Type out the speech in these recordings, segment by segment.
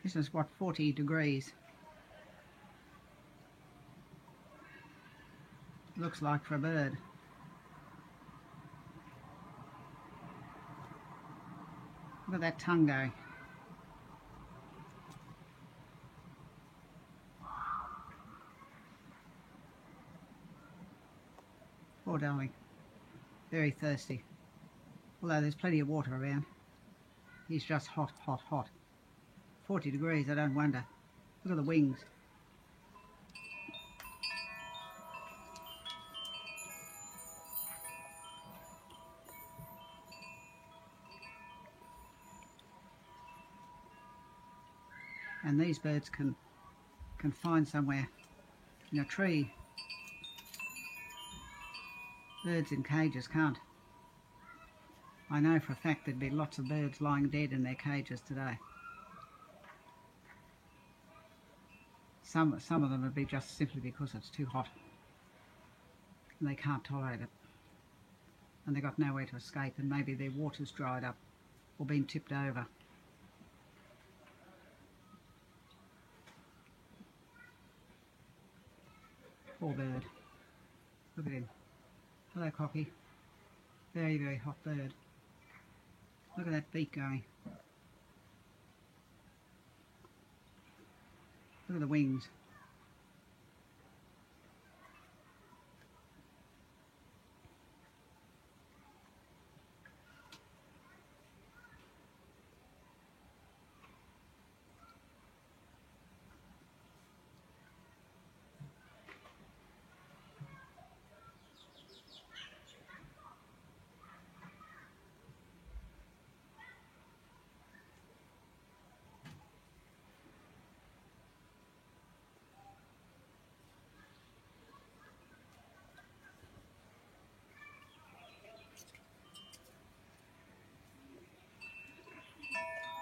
This is what, 40 degrees. Looks like for a bird. Look at that tongue going. Poor darling. Very thirsty. Although there's plenty of water around. He's just hot, hot, hot. 40 degrees, I don't wonder. Look at the wings. And these birds can find somewhere in a tree. Birds in cages can't. I know for a fact there'd be lots of birds lying dead in their cages today. Some of them would be just simply because it's too hot and they can't tolerate it, and they've got nowhere to escape, and maybe their water's dried up or been tipped over. Poor bird. Look at him. Hello, Cocky. Very, very hot bird. Look at that beak going. Look at the wings.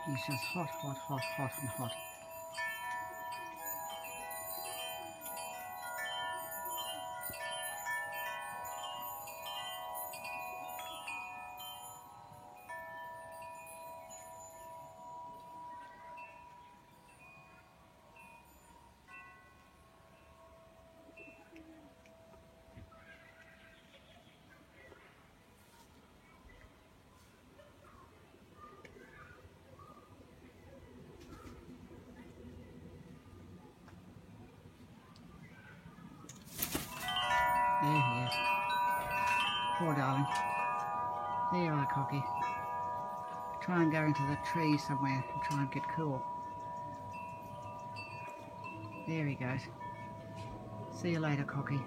He's just hot, hot, hot, hot and hot. There he is. Poor darling. There you are, Cocky. Try and go into the tree somewhere and try and get cool. There he goes. See you later, Cocky.